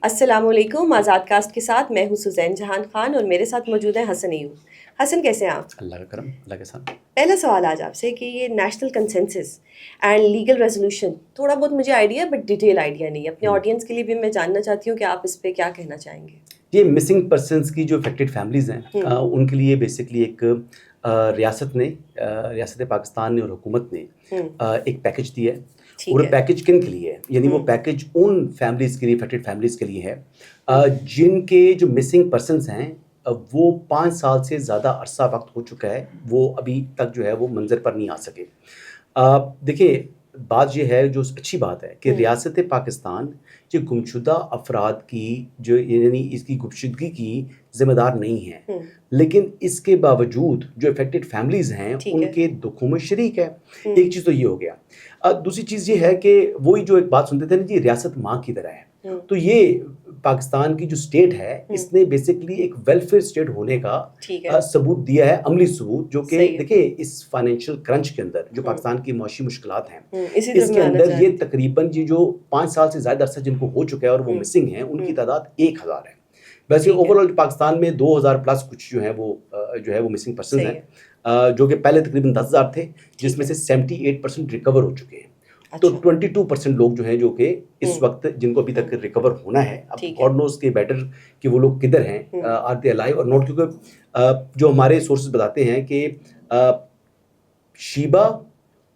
السلام علیکم. آزاد کاسٹ کے ساتھ میں ہوں سزین جہان خان اور میرے ساتھ موجود ہیں حسن ایوب. حسن کیسے ہیں آپ؟ اللہ کا کرم، اللہ کے ساتھ. پہلا سوال آج آپ سے کہ یہ national consensus and legal resolution تھوڑا بہت مجھے آئیڈیا بٹ ڈیٹیل آئیڈیا نہیں ہے. اپنے آڈینس کے لیے بھی میں جاننا چاہتی ہوں کہ آپ اس پہ کیا کہنا چاہیں گے. یہ مسنگ پرسنس کی جو افیکٹڈ فیملیز ہیں ان کے لیے بیسکلی ایک ریاست پاکستان نے اور حکومت نے ایک پیکج دیا ہے. اور پیکج کن کے لیے ہے؟ یعنی وہ پیکج ان فیملیز کے لیے، افیکٹڈ فیملیز کے لیے ہے جن کے جو مسنگ پرسنس ہیں وہ 5 سال سے زیادہ عرصہ وقت ہو چکا ہے، وہ ابھی تک جو ہے وہ منظر پر نہیں آ سکے. دیکھیے بات یہ ہے، جو اچھی بات ہے کہ ریاست پاکستان یہ گمشدہ افراد کی جو یعنی اس کی گمشدگی کی ذمہ دار نہیں ہے، لیکن اس کے باوجود جو افیکٹڈ فیملیز ہیں ان کے دکھوں میں شریک ہے. ایک چیز تو یہ ہو گیا. دوسری چیز یہ ہے کہ وہی جو ایک بات سنتے تھے نا جی، ریاست ماں کی طرح ہے. تو یہ پاکستان کی جو اسٹیٹ ہے اس نے بیسکلی ایک ویلفیئر اسٹیٹ ہونے کا ثبوت دیا ہے، عملی ثبوت، جو کہ دیکھیں اس فائنینشیل کرنچ کے اندر جو پاکستان کی معاشی مشکلات ہیں اس کے اندر یہ تقریباً جو 5 سال سے زیادہ عرصہ جن کو ہو چکا ہے اور وہ مسنگ ہیں ان کی تعداد 1000 ہے. ویسے اوور آل پاکستان میں 2000 پلس کچھ جو ہے وہ مسنگ پرسنز ہیں، جو کہ پہلے تقریباً 10,000 تھے، جس میں سے 78% ریکور ہو چکے ہیں. تو 22% لوگ جو ہیں جو کہ اس وقت جن کو ابھی تک ریکور ہونا ہے. اب گاڈ نوز کے بیٹر کہ وہ لوگ کدھر ہیں، آر دے الائیو اور ناٹ، کیونکہ جو ہمارے سورسز بتاتے ہیں کہ شیبہ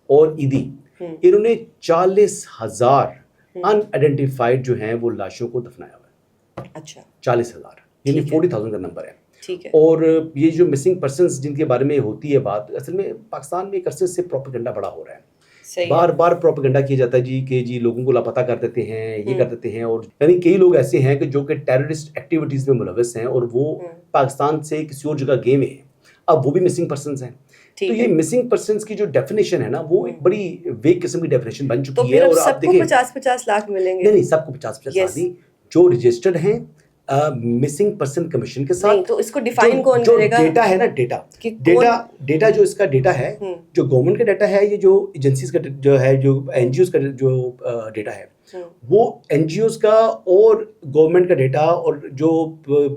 اور ایدی انہوں نے 40,000 ان آئیڈینٹیفائڈ جو ہیں وہ لاشوں کو دفنایا ہوا ہے. اچھا 40,000 یعنی 40,000 کا نمبر ہے. اور یہ جو مسنگ پرسنز جن کے بارے میں ہوتی ہے بات، اصل میں پاکستان میں ایک عرصے سے پروپیگنڈا بڑا ہو رہا ہے. بار بار پروپیگنڈا کیا جاتا ہے جی کہ جی لوگوں کو لاپتہ کر دیتے ہیں، یہ کر دیتے ہیں. اور یعنی کئی لوگ ایسے ہیں کہ جو کہ ٹیررسٹ ایکٹیویٹیز میں ملوث ہیں اور وہ پاکستان سے کسی اور جگہ گئے ہیں، اب وہ بھی مسنگ پرسنز ہیں. تو یہ مسنگ پرسنز کی جو ڈیفینیشن ہے نا وہ ایک بڑی ویگ قسم کی ڈیفینیشن بن چکی ہے. اور آپ دیکھیں 50-50 لاکھ ملیں گے؟ نہیں، سب کو 50-50 لاکھ نہیں، جو رجسٹرڈ ہیں مسنگ پرسن کمیشن کے ساتھ. تو اس کو ڈیفائن کون کرے گا؟ ڈیٹا ہے نا، ڈیٹا جو اس کا ڈیٹا ہے، جو گورنمنٹ کا ڈیٹا ہے، یہ جو ایجنسیز کا جو ہے، جو این جی اوز کا جو ڈیٹا ہے، وہ این جی اوز کا اور گورنمنٹ کا ڈیٹا اور جو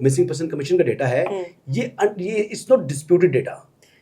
مسنگ پرسن کمیشن کا ڈیٹا ہے، یہ اٹس ناٹ ڈسپیوٹڈ ڈیٹا.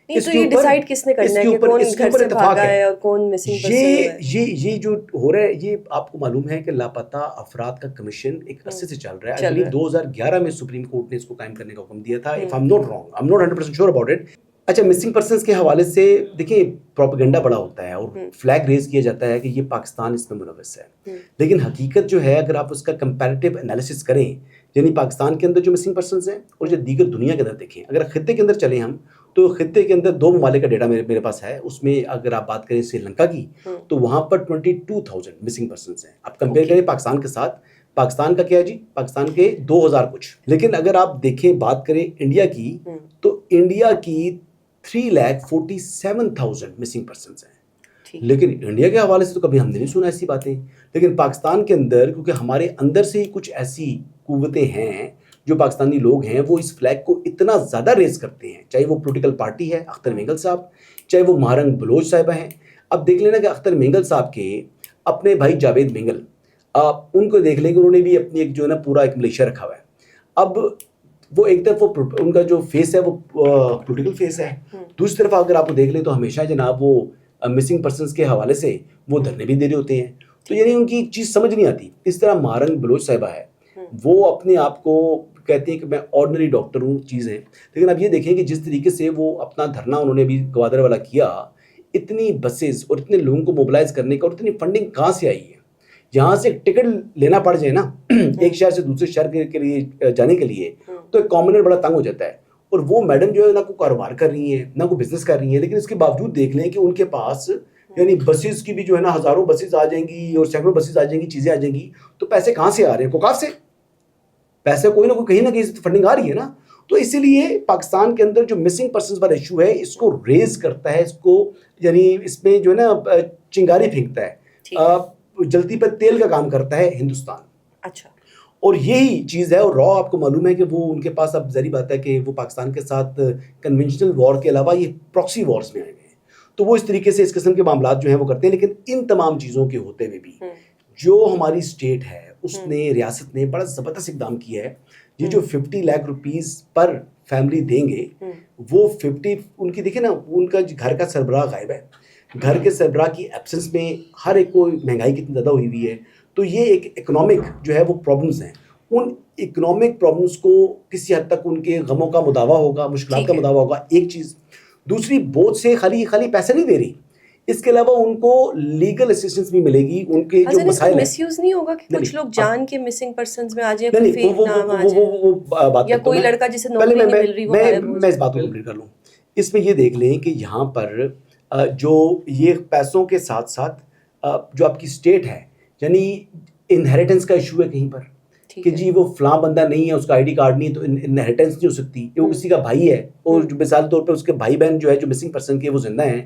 تو یہ ڈیسائیڈ کس نے کرنا ہے کہ کون گھر سے بھاگا ہے اور کون مسنگ پرسن ہے؟ یہ جو ہو رہا ہے، یہ آپ کو معلوم ہے کہ لاپتہ افراد کا کمیشن ایک عرصے سے چل رہا ہے. 2011 میں سپریم کورٹ نے اس کو قائم کرنے کا حکم دیا تھا. if I'm not wrong, I'm not 100% sure about it. اچھا، مسنگ پرسنس کے حوالے سے دیکھیں پروپیگنڈا بڑا ہوتا ہے اور فلیگ ریز کیا جاتا ہے کہ یہ پاکستان اس میں ملوث ہے، لیکن حقیقت جو ہے اگر آپ اس کا کمپیریٹیو انالیسس کریں، یعنی پاکستان کے اندر جو مسنگ پرسنس ہیں اور جو دیگر دنیا کے اندر دیکھیں، اگر خطے کے اندر چلیں ہم تو خطے کے اندر 2 ممالک کا ڈیٹا میرے پاس ہے. اس میں اگر آپ بات کریں سری لنکا کی تو وہاں پر 22,000 مسنگ پرسنس ہیں. آپ کمپیئر کریں پاکستان کے ساتھ، پاکستان کا کیا ہے جی، پاکستان کے 2,000 کچھ. لیکن اگر آپ دیکھیں بات کریں انڈیا کی تو انڈیا کی 3,47,000 مسنگ پرسنس ہیں. لیکن انڈیا کے حوالے سے تو کبھی ہم نے نہیں سنا ایسی باتیں. لیکن پاکستان کے اندر کیونکہ ہمارے اندر سے ہی کچھ ایسی قوتیں ہیں، جو پاکستانی لوگ ہیں وہ اس فلیگ کو اتنا زیادہ ریز کرتے ہیں، چاہے وہ پولیٹیکل پارٹی ہے اختر مینگل صاحب، چاہے وہ مہارنگ بلوچ صاحبہ ہیں. اب دیکھ لینا کہ اختر مینگل صاحب کے اپنے بھائی جاوید مینگل، آپ ان کو دیکھ لیں کہ انہوں نے بھی اپنی ایک جو ہے نا پورا ایک ملیشیا رکھا ہوا ہے. اب وہ ایک طرف ان کا جو فیس ہے وہ پولیٹیکل فیس ہے، دوسری طرف اگر آپ کو دیکھ لیں تو ہمیشہ جناب وہ مسنگ پرسنس کے حوالے سے وہ دھرنے بھی دے رہے ہوتے ہیں. تو یعنی ان کی ایک چیز سمجھ نہیں آتی. اس طرح مہارنگ بلوچ صاحبہ ہے، وہ اپنے آپ کو کہتے ہیں کہ میں آرڈنری ڈاکٹر ہوں چیز ہے. لیکن اب یہ دیکھیں کہ جس طریقے سے وہ اپنا دھرنا انہوں نے بھی گوادر والا کیا، اتنی بسز اور اتنے لوگوں کو موبلائز کرنے کا اور اتنی فنڈنگ کہاں سے آئی ہے؟ یہاں سے ایک ٹکٹ لینا پڑ جائے نا ایک شہر سے دوسرے شہر کے لیے جانے کے لیے، تو ایک کامنر بڑا تنگ ہو جاتا ہے. اور وہ میڈم جو ہے نہ کوئی کاروبار کر رہی ہیں نہ کوئی بزنس کر رہی ہیں، لیکن اس کے باوجود دیکھ لیں کہ ان کے پاس یعنی بسز کی بھی جو ہے نا ہزاروں بسز آ جائیں گی اور سینکڑوں بسز آ جائیں گی، چیزیں آ جائیں گی. تو پیسے کہاں سے آ رہے ہیں؟ کوکاف سے پیسے کوئی نہ کوئی کہیں نہ کہیں سے فنڈنگ آ رہی ہے نا. تو اسی لیے پاکستان کے اندر جو مسنگ پرسنز پر ایشو ہے اس کو ریز کرتا ہے، اس کو یعنی اس میں جو ہے نا چنگاری پھینکتا ہے، جلدی پر تیل کا کام کرتا ہے ہندوستان. اچھا، اور یہی چیز ہے. اور را آپ کو معلوم ہے کہ وہ ان کے پاس اب ظاہری بات ہے کہ وہ پاکستان کے ساتھ کنونشنل وار کے علاوہ یہ پراکسی وارز میں آئے ہوئے ہیں، تو وہ اس طریقے سے اس قسم کے معاملات جو ہیں وہ کرتے ہیں. لیکن ان تمام چیزوں کے ہوتے ہوئے بھی جو ہماری اسٹیٹ ہے اس نے ریاست نے بڑا زبردست اقدام کیا ہے. یہ جو 50 لاکھ روپیز پر فیملی دیں گے وہ 50 ان کی دیکھیں نا ان کا گھر کا سربراہ غائب ہے, گھر کے سربراہ کی ایبسنس میں ہر ایک کو مہنگائی کتنی زیادہ ہوئی ہوئی ہے. تو یہ ایک اکنامک جو ہے وہ پرابلمز ہیں, ان اکنامک پرابلمز کو کسی حد تک ان کے غموں کا مداوع ہوگا, مشکلات کا مداوع ہوگا, ایک چیز. دوسری بوجھ سے خالی پیسے نہیں دے رہی, اس کے علاوہ ان کو لیگل اسسٹنس بھی ملے گی. ان کے جو مسائل ہیں مس یوز نہیں ہوگا کہ کچھ لوگ جان کے مسنگ پرسنز میں آ جائیں, کوئی فیک نام آ جائے, یا کوئی لڑکا جسے نوکری نہیں مل رہی وہ غائب ہو جائے. میں اس بات کو کمپلیٹ کر لوں. اس میں یہ دیکھ لیں کہ یہاں پر جو یہ پیسوں کے ساتھ ساتھ جو آپ کی اسٹیٹ ہے, یعنی انہیریٹنس کا ایشو ہے کہیں پر کہ جی وہ فلاں بندہ نہیں ہے, اس کا آئی ڈی کارڈ نہیں ہے تو انہیریٹنس نہیں ہو سکتی, وہ کسی کا بھائی ہے اور مثال طور پہ اس کے بھائی بہن جو ہے جو مسنگ پرسن کے وہ زندہ ہیں,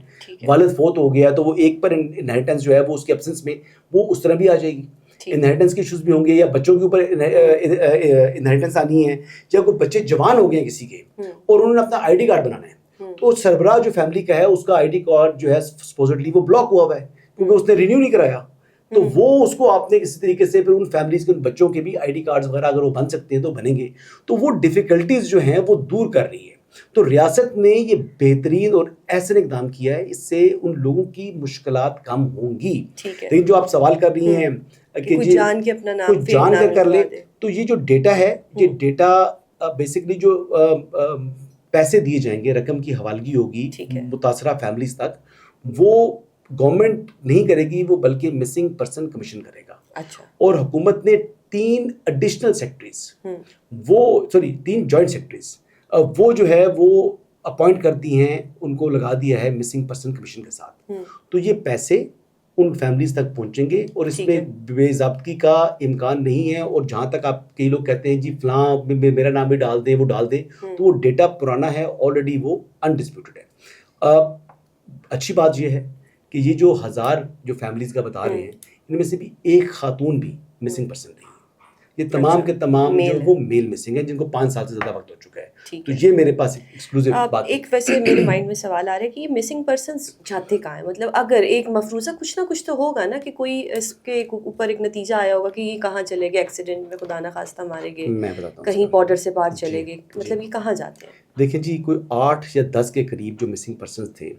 والد فوت ہو گیا تو وہ ایک پر انہیریٹنس جو ہے وہ اس کے ایبسنس میں وہ اس طرح بھی آ جائے گی. انہیریٹنس کے ایشوز بھی ہوں گے, یا بچوں کے اوپر انہیریٹنس آنی ہے, یا کوئی بچے جوان ہو گئے ہیں کسی کے اور انہوں نے اپنا آئی ڈی کارڈ بنانا ہے, تو سربراہ جو فیملی کا ہے اس کا آئی ڈی کارڈ جو ہے سپوزٹلی وہ بلاک ہوا ہے کیونکہ اس نے رینیو نہیں کرایا. تو وہ اس کو آپ نے کسی طریقے سے پھر ان فیملیز کے ان بچوں کے بھی آئی ڈی کارڈز وغیرہ اگر وہ بن سکتے ہیں تو بنیں گے, تو وہ ڈیفیکلٹیز جو ہیں وہ دور کر رہی ہے. تو ریاست نے یہ بہترین اور احسن اقدام کیا ہے, اس سے ان لوگوں کی مشکلات کم ہوں گی. لیکن جو آپ سوال کر رہی ہیں کہ جی جان کے اپنا نام جان کر لے, تو یہ جو ڈیٹا ہے یہ ڈیٹا بیسکلی جو پیسے دیے جائیں گے, رقم کی حوالگی ہوگی متاثرہ فیملیز تک, وہ گورنمنٹ نہیں کرے گی, وہ بلکہ مسنگ پرسن کمیشن کرے گا. اور حکومت نے 3 ایڈیشنل سیکٹریز وہ 3 جوائنٹ سیکٹریز وہ جو ہے وہ اپوائنٹ کرتی ہیں, ان کو لگا دیا ہے مسنگ پرسن کمیشن کے ساتھ. تو یہ پیسے ان فیملیز تک پہنچیں گے اور اس میں بے ضابطگی کا امکان نہیں ہے. اور جہاں تک آپ کئی لوگ کہتے ہیں جی فلاں میرا نام بھی ڈال دیں, وہ ڈال دیں, تو وہ ڈیٹا پرانا ہے, آلریڈی وہ انڈسپیوٹڈ ہے. اچھی بات یہ ہے کہ یہ جو 1000 جو فیملیز کا بتا رہے ہیں ان میں سے بھی ایک خاتون بھی مسنگ پرسن نہیں ہے. یہ تمام کے تمام جو وہ میل مسنگ ہیں جن کو 5 سال سے زیادہ وقت ہو چکا ہے. تو یہ میرے پاس ایکسکلوزیو بات ہے. ایک ویسے میرے مائنڈ میں سوال آ رہا ہے کہ یہ مسنگ پرسنز جاتے کہاں ہیں, مطلب اگر ایک مفروضہ کچھ نہ کچھ تو ہوگا نا, کہ کوئی اس کے اوپر ایک نتیجہ آیا ہوگا کہ یہ کہاں چلے گئے, ایکسیڈنٹ میں خدا نہ خواستہ مارے گئے, کہیں بارڈر سے باہر چلے گئے, مطلب یہ کہاں جاتے ہیں؟ دیکھیں جی کوئی 8 یا 10 کے قریب جو مسنگ پرسنز تھے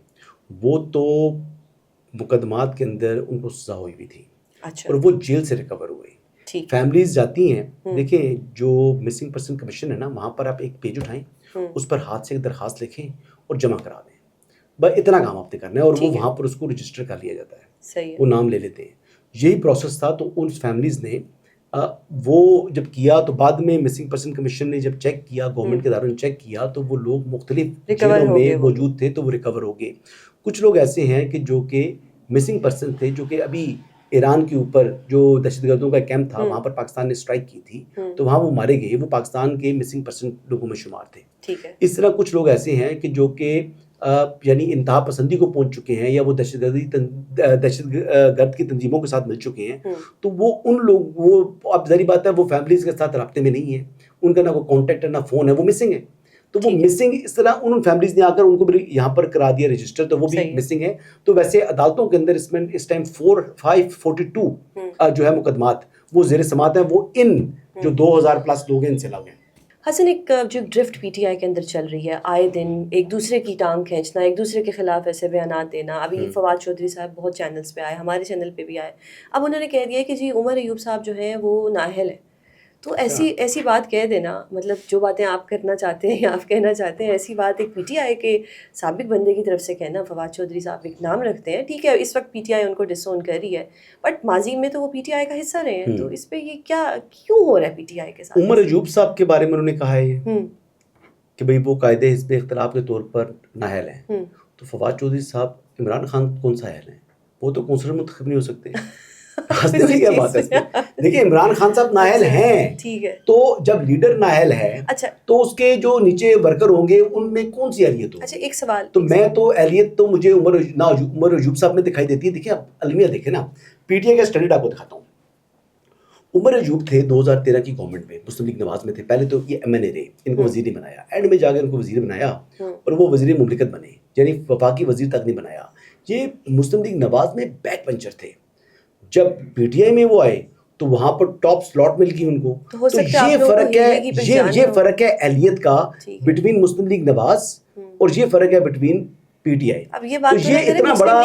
وہ تو مقدمات کے اندر ان کو سزا ہوئی ہوئی تھی اور وہ جیل سے ریکور ہوئے. فیملیز جاتی ہیں, دیکھیں جو مسنگ پرسن کمیشن ہے نا, وہاں پر آپ ایک پیج اٹھائیں, اس پر ہاتھ سے ایک درخواست لکھیں اور جمع کرا دیں, بس اتنا کام آپ نے کرنا ہے. اور وہ وہاں پر اس کو رجسٹر کر لیا جاتا ہے, وہ نام لے لیتے ہیں. یہی پروسیس تھا. تو ان فیملیز نے وہ جب کیا تو بعد میں مسنگ پرسن کمیشن نے جب چیک کیا, گورنمنٹ کے اداروں نے چیک کیا, تو وہ لوگ مختلف جیلوں میں موجود تھے تو وہ ریکور ہو گئے. کچھ لوگ ایسے ہیں کہ جو کہ مسنگ پرسن تھے, جو کہ ابھی ایران کے اوپر جو دہشت گردوں کا کیمپ تھا وہاں پر پاکستان نے اسٹرائک کی تھی, تو وہاں وہ مارے گئے, وہ پاکستان کے مسنگ پرسن لوگوں میں شمار تھے. اس طرح کچھ لوگ ایسے ہیں کہ جو کہ یعنی انتہا پسندی کو پہنچ چکے ہیں, یا وہ دہشت گرد کی تنظیموں کے ساتھ مل چکے ہیں. تو وہ ان لوگ وہ اب ظاہری بات ہے وہ فیملیز کے ساتھ رابطے میں نہیں ہیں, ان کا نہ کوئی کانٹیکٹ ہے نہ فون ہے, وہ مسنگ ہے. تو وہ مسنگ اس طرح ان فیملیز نے آ کر ان کو بھی یہاں پر کرا دیا رجسٹر, تو وہ بھی مسنگ ہے. تو ویسے عدالتوں کے اندر اس ٹائم 542 جو ہے مقدمات وہ زیر سماعت ہیں, وہ ان جو 2000 پلس لوگ ہیں ان سے لگ ہیں. حسن, ایک جو ڈرفٹ پی ٹی آئی کے اندر چل رہی ہے, آئے دن ایک دوسرے کی ٹانگ کھینچنا, ایک دوسرے کے خلاف ایسے بیانات دینا. ابھی فواد چودھری صاحب بہت چینلز پہ آئے, ہمارے چینل پہ بھی آئے, اب انہوں نے کہہ دیا کہ جی عمر ایوب صاحب جو ہیں وہ نااہل ہیں. تو ایسی بات کہہ دینا, مطلب جو باتیں آپ کرنا چاہتے ہیں یا آپ کہنا چاہتے ہیں, ایسی بات ایک پی ٹی آئی کے سابق بندے کی طرف سے کہنا. فواد چودھری صاحب ایک نام رکھتے ہیں, ٹھیک ہے اس وقت پی ٹی آئی ان کو ڈسون کر رہی ہے, بٹ ماضی میں تو وہ پی ٹی آئی کا حصہ رہے ہیں. تو اس پہ یہ کیوں ہو رہا ہے پی ٹی آئی کے ساتھ؟ عمر ایوب صاحب کے بارے میں انہوں نے کہا ہے کہ بھئی وہ قائد حزب اختلاف کے طور پر نااہل ہیں. تو فواد چودھری صاحب عمران خان کون سا اہل ہیں؟ وہ تو کونسلر منتخب نہیں ہو سکتے. کیا بات ہے اس میں؟ دیکھیں عمران خان صاحب نااہل ہیں, تو جب لیڈر نااہل ہے تو اس کے جو نیچے ورکر ہوں گے ان میں کون سی اہلیت ہوگی؟ اچھا ایک سوال, تو میں تو اہلیت تو مجھے عمر ایوب صاحب میں دکھائی دیتی ہے. دیکھیں آپ المیہ دیکھیں نا, پی ٹی آئی کا اسٹینڈرڈ آپ کو دکھاتا ہوں. عمر ایوب تھے 2013 کی گورنمنٹ میں, مسلم لیگ نواز میں تھے. پہلے تو یہ ایم این اے رہے, ان کو وزیر نہیں بنایا, اینڈ میں جا کے ان کو وزیر بنایا اور وہ وزیر مملکت بنے, یعنی وفاقی وزیر تک نہیں بنایا. یہ مسلم لیگ نواز میں بیک پنچر تھے. جب پی ٹی آئی میں وہ آئے تو وہاں پر ٹاپ سلاٹ مل گئی ان کو. تو یہ فرق ہے, یہ فرق ہے اہلیت کا بٹوین مسلم لیگ نواز اور یہ فرق ہے بٹوین پی ٹی آئی. اب یہ بات تو یہ اتنا بڑا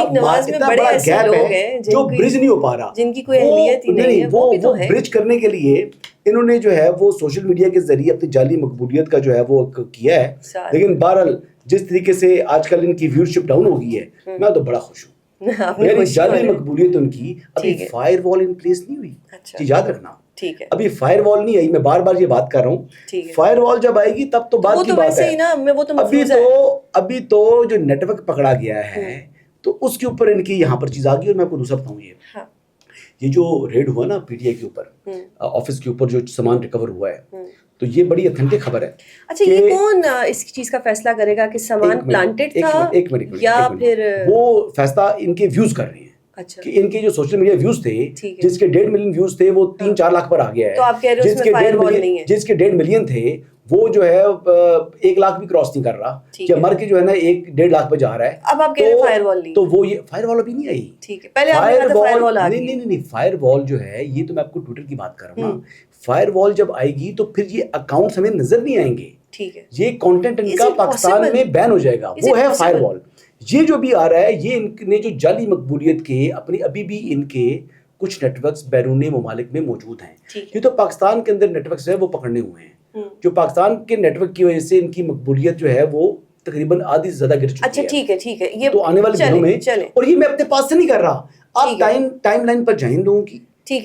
گیپ ہے جو برج نہیں ہو پا رہا, جن کی کوئی اہلیت ہی نہیں ہے. وہ برج کرنے کے لیے انہوں نے جو ہے وہ سوشل میڈیا کے ذریعے اپنی جعلی مقبولیت کا جو ہے وہ کیا ہے. لیکن بہرحال جس طریقے سے آج کل ان کی ویورشپ ڈاؤن ہو گئی ہے, میں تو بڑا خوش ہوں. یعنی جعلی مقبولیت ان کی ابھی فائر وال ان پلیس نہیں ہوئی, یاد رکھنا. ابھی فائر وال نہیں آئی, میں بار بار یہ بات کر رہا ہوں. فائر وال جب آئے گی تب تو بات کی بات ہے. ابھی تو جو نیٹ ورک پکڑا گیا ہے تو اس کے اوپر ان کی یہاں پر چیز آ گئی. اور میں آپ کو دوسرا بتاؤں, یہ جو ریڈ ہوا نا پی ٹی آئی کے اوپر, آفس کے اوپر جو سامان ریکور ہوا ہے, تو یہ بڑی اتھینٹک خبر ہے. اچھا, یہ کون اس چیز کا فیصلہ کرے گا کہ سامان پلانٹڈ تھا یا پھر وہ فیصلہ ان کے ویوز کر رہے ہیں. کہ ان کے جو سوشل میڈیا ویوز تھے, جس کے 1.5 ملین ویوز تھے, وہ 3-4 لاکھ پر آ گیا ہے. تو آپ کہہ رہے ہو اس میں فائر وال نہیں ہے. جس کے 1.5 ملین تھے وہ جو ہے 1 لاکھ بھی کراس نہیں کر رہا, کہ مر کے جو ہے نا 1-1.5 لاکھ پہ جا رہا ہے. اب آپ کہہ رہے ہیں فائر وال نہیں, تو وہ یہ فائر وال ابھی نہیں آئی. ٹھیک ہے, پہلے آپ نے کہا تھا فائر وال آ گئی. نہیں, فائر وال جو ہے یہ تو میں آپ کو ٹویٹر کی بات کر رہا ہوں نا. فائر وال جب آئے گی تو پھر یہ اکاؤنٹس ہمیں نظر نہیں آئیں گے. ٹھیک ہے, یہ کانٹینٹ ان کا پاکستان میں بین ہو جائے گا. وہ ہے فائر وال. یہ جو بھی آ رہا ہے, یہ ان نے جو جعلی مقبولیت کے اپنی ابھی بھی ان کے کچھ نیٹ ورکس بیرون ممالک میں موجود ہیں. یہ تو پاکستان کے اندر نیٹ ورکس ہے وہ پکڑنے ہوئے ہیں, جو پاکستان کے نیٹ ورک کی وجہ سے ان کی مقبولیت جو ہے وہ تقریباً آدھی سے زیادہ گر چکی ہے. اچھا ٹھیک ہے, یہ تو آنے والے دنوں میں, اور یہ میں اپنے پاس سے نہیں کر رہا, آپ ٹائم لائن پر جائیں لوگوں کی,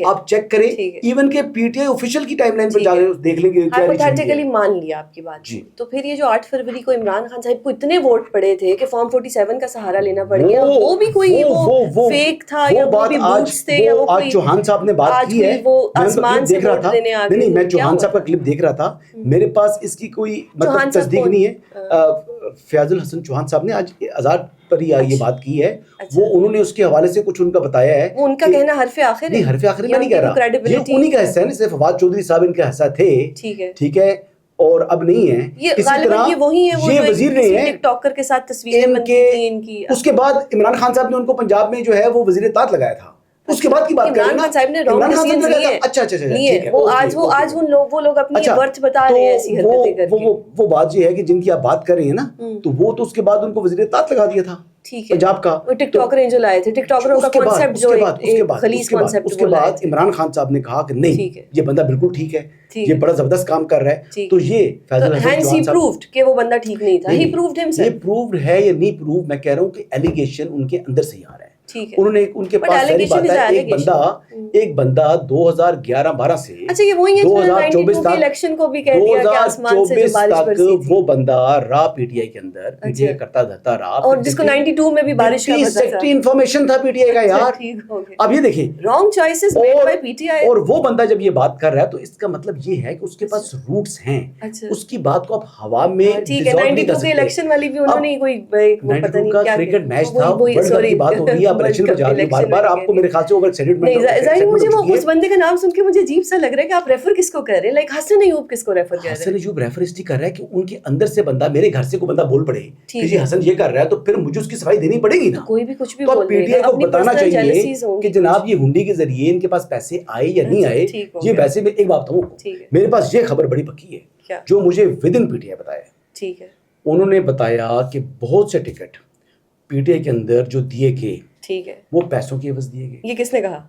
آپ چیک کریں. ایون کہ پی ٹی آئی آفیشیل کی ٹائم لائن پر جا کے دیکھ لیں گے. ہائپوتھیٹیکلی مان لیا آپ کی بات, تو پھر یہ جو 8 فروری کو عمران خان صاحب کو اتنے ووٹ پڑے تھے کہ فارم 47 کا سہارا لینا پڑ گیا, وہ بھی کوئی وہ فیک تھا یا وہ بھی بوٹس تھے یا وہ کوئی, آج چوہان صاحب نے بات کی ہے, وہ آسمان سے ووٹ دینے آ گئے. نہیں, میں چوہان صاحب کا کلپ دیکھ رہا تھا, میرے پاس اس کی کوئی مطلب تصدیق نہیں ہے. فیاض الحسن چوہان صاحب نے آج آزاد پر یہ بات کی ہے, وہ انہوں نے اس کے حوالے سے کچھ ان کا بتایا ہے. وہ ان کا کہنا حرف آخر ہے. نہیں, حرف آخر میں نہیں کہہ رہا, یہ انہی کا حصہ ہے نا. صرف فواد چودھری صاحب ان کا حصہ تھے, ٹھیک ہے, اور اب نہیں ہے. اسی طرح یہ وزیر رہے ہیں, ٹک ٹاکر کے ساتھ تصویریں بنتی تھیں ان کی. اس کے بعد عمران خان صاحب نے ان کو پنجاب میں جو ہے وہ وزیر اطاعت لگایا تھا. اس کے بعد کی بات کریں نا, عمران خان صاحب نے رانگ ڈیسیژن لیے ہیں. اچھا, وہ آج وہ لوگ اپنی ورتھ بتا رہے ہیں ایسی حرکتیں کر کے. وہ بات یہ ہے کہ جن کی آپ بات کر رہے ہیں نا, تو وہ تو اس کے بعد ان کو وزیر اطاعت لگا دیا تھا پنجاب کا. وہ ٹک ٹاکر جو لائے تھے, ٹک ٹاکروں کا کانسیپٹ جو خلیص کانسیپٹ, اس کے بعد عمران خان صاحب نے کہا کہ نہیں, یہ بندہ بالکل ٹھیک ہے, یہ بڑا زبردست کام کر رہا ہے. تو یہ فیض الحسن پروفڈ کہ وہ بندہ ٹھیک نہیں تھا. ہی پروفڈ ہمسیلف. یہ پروفڈ ہے یا نہیں پروف, میں کہہ رہا ہوں کہ ایلیگیشن ان کے اندر سے ہی آ رہا ہے. انہوں نے ان کے پاس ساری بات ہے, ایک بندہ 2011-12 سے 2024 تک وہ بندہ رہا پی ٹی آئی کے اندر, پی ٹی آئی کرتا دھرتا رہا, اور جس کو 92 میں بھی بارش کا سیکٹری انفارمیشن تھا پی ٹی آئی کا. یار اب یہ دیکھیں, رانگ چوائسز میڈ بائی پی ٹی آئی. اور وہ بندہ جب یہ بات کر رہا ہے تو اس کا مطلب یہ ہے کہ اس کے پاس روٹس ہیں. اس کی بات کو آپ ہوا میں ٹھیک ہے, 92 کے الیکشن والی بھی انہوں نے کوئی پتہ نہیں کیا کرکٹ میچ تھا, ورلڈ کپ کی بات ہو رہی ہے, آپ الیکشن پہ جا رہے ہیں بار بار. آپ کو میرے خیال سے اوور ایکسائٹڈ, مجھے وہ اس بندے کا نام سن کے مجھے عجیب سا لگ رہا ہے کہ آپ ریفر کس کو کر رہے ہیں. لائک حسن ایوب کس کو ریفر کر رہے ہیں؟ حسن ایوب ریفر اس لیے کر رہا ہے کہ ان کے اندر سے بندہ, میرے گھر سے کوئی بندہ بول پڑے کہ جی حسن یہ کر رہا ہے, تو پھر مجھے اس کی صفائی دینی پڑے گی نا. کوئی بھی کچھ بھی بول رہا ہے, پی ٹی آئی کو بتانا چاہیے کہ جناب یہ ہنڈی کے ذریعے ان کے پاس پیسے آئے یا نہیں آئے. یہ ویسے میں ایک بات بتاؤں, میرے پاس یہ خبر بڑی پکی ہے جو مجھے ود ان پی ٹی آئی بتایا. ٹھیک ہے, انہوں نے بتایا کہ بہت سے ٹکٹ پی ٹی آئی کے اندر جو دیے گئے, ٹھیک ہے, وہ پیسوں کی عوض دیے گئے. یہ کس نے کہا؟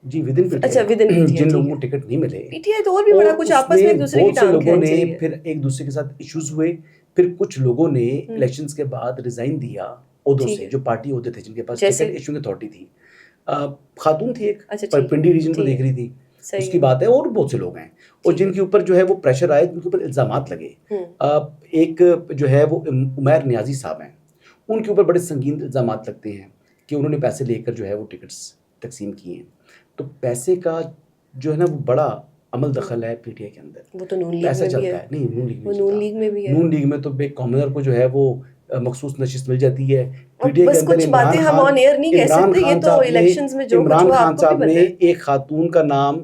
جی ود ان پی ٹی آئی. اچھا, ود ان پی ٹی آئی. جن لوگوں کو ٹکٹ نہیں ملے, پی ٹی آئی تو اور بھی بڑا کچھ آپس میں ایک دوسرے کی ٹانگ کھینچ رہی ہے. پھر ایک دوسرے کے ساتھ ایشوز ہوئے, پھر کچھ لوگوں نے الیکشنز کے بعد ریزائن دیا عہدوں سے, جو پارٹی عہدے تھے جن کے پاس ٹکٹ ایشوئنگ اتھارٹی تھی. خاتون تھی ایک, پنڈی ریجن کو دیکھ رہی تھی, اس کی بات ہے, اور بہت سے لوگ ہیں, اور جن کے اوپر جو ہے وہ پریشر آئے, جن کے اوپر الزامات لگے. ایک جو ہے وہ عمیر نیازی صاحب ہیں, ان کے اوپر بڑے سنگین الزامات لگتے ہیں کہ انہوں نے پیسے لے کر جو ہے وہ ٹکٹس تقسیم کیے ہیں. تو پیسے کا جو ہے نا وہ بڑا عمل دخل ہے پی ٹی آئی کے اندر. وہ تو نون لیگ پیسہ میں چلتا بھی ہے. نہیں, نون لیگ میں بھی ہے. نون لیگ میں تو ایک کامنر کو جو ہے وہ مخصوص نشست مل جاتی ہے. پی ٹی آئی بس کچھ باتیں ہم آن ایئر نہیں کہہ سکتے, یہ تو الیکشنز میں جو کچھ ہوا آپ کو بھی پتہ ہے. عمران خان صاحب نے ایک خاتون کا نام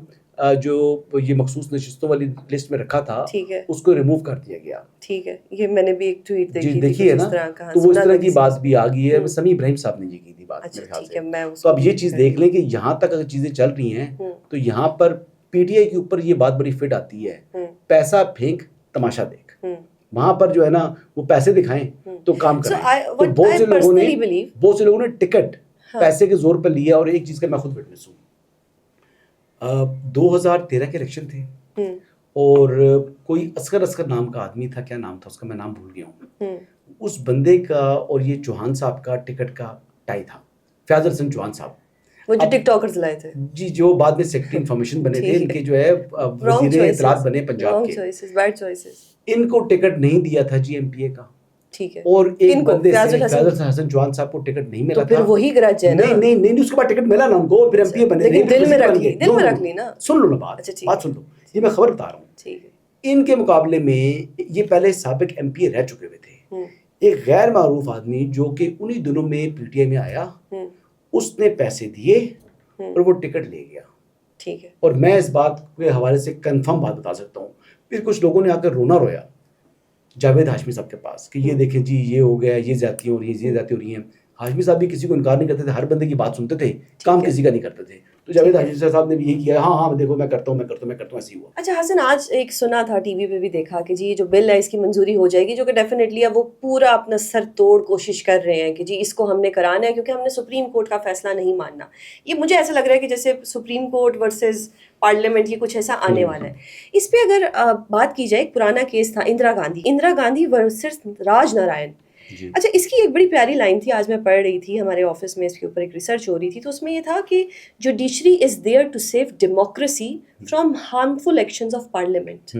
جو یہ مخصوص نشستوں والی لسٹ میں رکھا تھا ٹھیک ہے اس کو ریموو کر دیا گیا. ٹھیک ہے یہ میں نے بھی ایک ٹویٹ جی دیکھی دیکھیے نا, تو وہ اس طرح کی بات بھی آ گئی ہے. سمیع ابراہیم صاحب نے یہ کی تھی بات اچھا میرے خیال ٹھیک ہے سے. میں تو اب یہ چیز دیکھ لیں کہ یہاں تک اگر چیزیں چل رہی ہیں تو یہاں پر پی ٹی آئی کے اوپر یہ بات بڑی فٹ آتی ہے, پیسہ پھینک تماشا دیکھ. وہاں پر جو ہے نا وہ پیسے دکھائیں تو کام کرائیں. تو بہت سے لوگوں نے ٹکٹ پیسے کے زور پر لیا. اور ایک چیز کا میں خود وٹنس ہوں, 2013 کے الیکشن تھے اور کوئی اصغر نام کا آدمی تھا, کیا نام تھا اس کا, میں نام بھول گیا ہوں. اس بندے کا اور یہ چوہان صاحب کا ٹکٹ کا ٹائی تھا, فیاض حسن چوہان صاحب, وہ جو ٹک ٹاکرز لائے تھے جی, جو بعد میں سیکرٹری انفارمیشن بنے تھے, ان کے جو ہے وزیر اطلاعات بنے پنجاب کے. ان کو ٹکٹ نہیں دیا تھا جی ایم پی اے کا, اور ایک بندے سے فیاض حسن چوہان صاحب کو ٹکٹ نہیں ملا تھا. وہی گرج ہے نا. نہیں اس کے بعد ٹکٹ ملا نا ان کو, پھر ایم پی اے بنے. لیکن دل میں رکھ لی نا. سن لو نا بات سن لو, یہ میں خبر بتا رہا ہوں. ان کے مقابلے میں یہ پہلے سابق ایم پی اے رہ چکے ہوئے تھے. ایک غیر معروف آدمی جو کہ انہی دنوں میں پی ٹی آئی میں آیا, اس نے پیسے دیے اور وہ ٹکٹ لے گیا. ٹھیک ہے, اور میں اس بات کے حوالے سے کنفرم بات بتا سکتا ہوں. پھر کچھ لوگوں نے آ کر رونا رویا جاوید ہاشمی صاحب کے پاس کہ یہ دیکھیں جی یہ ہو گیا, یہ زیادتی ہو رہی ہے, یہ زیادتی ہو ری ہیں. ہاشمی صاحب بھی کسی کو انکار نہیں کرتے تھے, ہر بندے کی بات سنتے تھے, کام کسی کا نہیں کرتے تھے. تو جاوید ہاشمی صاحب نے بھی یہی کیا, ہاں دیکھو میں کرتا ہوں, ایسے ہی ہوا. اچھا حسن, آج ایک سنا تھا ٹی وی پہ بھی دیکھا کہ جی یہ جو بل ہے اس کی منظوری ہو جائے گی, جو کہ ڈیفینیٹلی اب وہ پورا اپنا سر توڑ کوشش کر رہے ہیں کہ جی اس کو ہم نے کرانا ہے کیونکہ ہم نے سپریم کورٹ کا فیصلہ نہیں ماننا. یہ مجھے ایسا لگ رہا ہے کہ جیسے سپریم کورٹ ورسز پارلیمنٹ, یہ کچھ ایسا آنے والا ہے. اس پہ اگر بات کی جائے, ایک پرانا کیس تھا اندرا گاندھی ورسز راج نارائن. اچھا, اس کی ایک بڑی پیاری لائن تھی, آج میں پڑھ رہی تھی ہمارے آفس میں, اس کے اوپر ایک ریسرچ ہو رہی تھی, تو اس میں یہ تھا کہ judiciary is there to save democracy from harmful actions of parliament.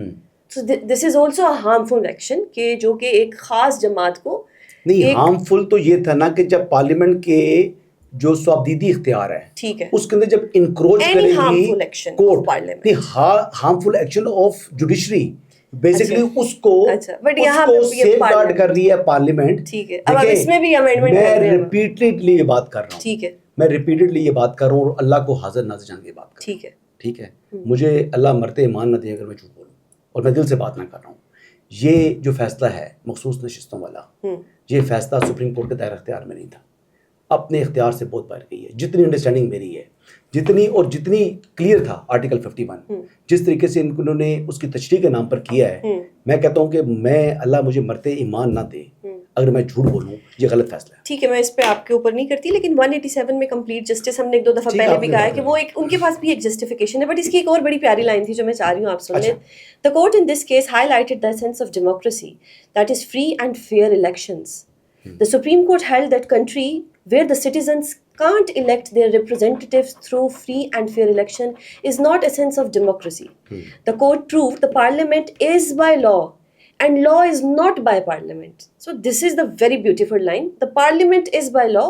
So this is also a harmful action, کہ جو کہ ایک خاص جماعت کو نہیں. ہارمفل تو یہ تھا نا کہ جب پارلیمنٹ کے جو سوابدیدی اختیار ہے, ٹھیک ہے, اس کے اندر جب انکروچ کرے گی court, harmful action of judiciary basically اس کو سیف گارڈ کر رہی ہے پارلیمنٹ. ٹھیک ہے, اب اس میں بھی امینڈمنٹ میں ریپیٹڈلی یہ بات کر رہا ہوں. ٹھیک ہے, میں ریپیٹڈلی یہ بات کر رہا ہوں اور اللہ کو حاضر ناظر جان کے بات کر رہا ہوں. ٹھیک ہے, ٹھیک ہے, مجھے اللہ مرتے ایمان نہ دے اگر میں جھوٹ بولوں, اور میں دل سے بات نہ کر رہا ہوں. یہ جو فیصلہ ہے مخصوص نشستوں والا, یہ فیصلہ سپریم کورٹ کے دائرہ اختیار میں نہیں تھا, اپنے اختیار سے بہت باہر گئی ہے. جتنی انڈرسٹینڈنگ میری ہے, جتنی کلیئر تھا آرٹیکل 51, جس طریقے سے انہوں نے اس کی تشریح کے نام پر کیا ہے, میں کہتا ہوں کہ میں اللہ مجھے مرتے ایمان نہ دے اگر میں جھوٹ بولوں, یہ غلط فیصلہ ہے. ٹھیک ہے, میں اس پہ آپ کے اوپر نہیں کرتی, لیکن 187 میں کمپلیٹ جسٹس ہم نے ایک دو دفعہ پہلے بھی کہا ہے کہ وہ ایک ان کے پاس بھی ایک جسٹیفیکیشن ہے. بٹ اس کی ایک اور بڑی پیاری لائن تھی جو میں چاہ رہی ہوں آپ سن لیں. The court in this case highlighted the essence of democracy, that is free and fair elections. The Supreme Court held that country where the citizens can't elect their representatives through free and fair election is not essence of democracy. The court proved the parliament is by law and law is not by parliament. So this is the very beautiful line. The parliament is by law,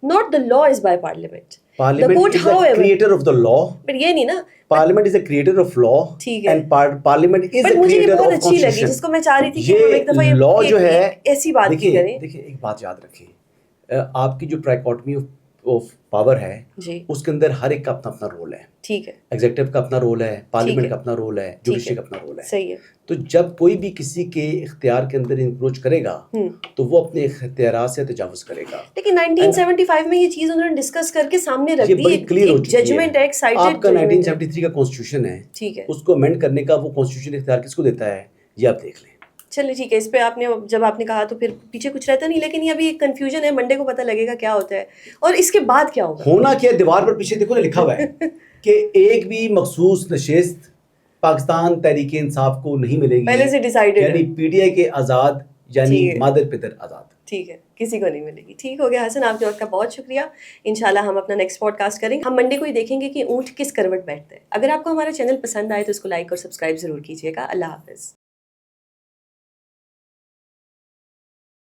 not the law is by parliament. Parliament the court, is the creator of the law. But یہ نہیں نا, Parliament is the creator of law. ٹھیک ہے, and Parliament is the creator of constitution. مجھے یہ بہت اچھی لگی جس کو میں چاہ رہی تھی کہ ہم ایک دفعہ یہ law جو ہے ایسی بات کی کریں. دیکھیں ایک بات یاد رکھیں, آپ کی جو ٹرائیکاٹمی آف پاور ہے اس کے اندر ہر ایک کا اپنا اپنا رول ہے. ٹھیک ہے, ایگزیکٹو کا اپنا رول ہے, پارلیمنٹ کا اپنا رول ہے, جوڈیشری کا اپنا رول ہے. صحیح ہے. تو جب کوئی بھی کسی کے اختیار کے اندر انکروچ کرے گا تو وہ اپنے اختیارات سے تجاوز کرے گا. لیکن 1975 میں یہ چیز انہوں نے ڈسکس کر کے سامنے رکھ دی, ایک ججمنٹ ہے, ایک سائٹڈ آپ کا 1973 کا کانسٹیٹیوشن ہے, ٹھیک ہے, اس کو امینڈ کرنے کا وہ کانسٹیٹیوشن اختیار کس کو دیتا ہے, یہ آپ دیکھ لیں. چلیے ٹھیک ہے, اس پہ آپ نے جب آپ نے کہا تو پھر پیچھے کچھ رہتا نہیں, لیکن یہ ابھی ایک کنفیوژن ہے, منڈے کو پتہ لگے گا کیا ہوتا ہے اور اس کے بعد کیا ہوگا. ہونا کیا, دیوار پر پیچھے دیکھو لکھا ہوا ہے کہ ایک بھی مخصوص نشست پاکستان تحریک انصاف کو نہیں ملے گی, پہلے سے ڈیسائیڈڈ ہے, یعنی پی ٹی آئی کے آزاد, یعنی مادر پدر آزاد. ٹھیک ہے, کسی کو نہیں ملے گی. ٹھیک ہو گیا حسن, آپ کے وقت کا بہت شکریہ. انشاءاللہ ہم اپنا نیکسٹ پوڈ کاسٹ کریں گے. ہم منڈے کو ہی دیکھیں گے کہ اونٹ کس کروٹ بیٹھتا ہے. اگر آپ کو ہمارا چینل پسند آئے تو اس کو لائک اور سبسکرائب ضرور کیجیے گا. اللہ حافظ.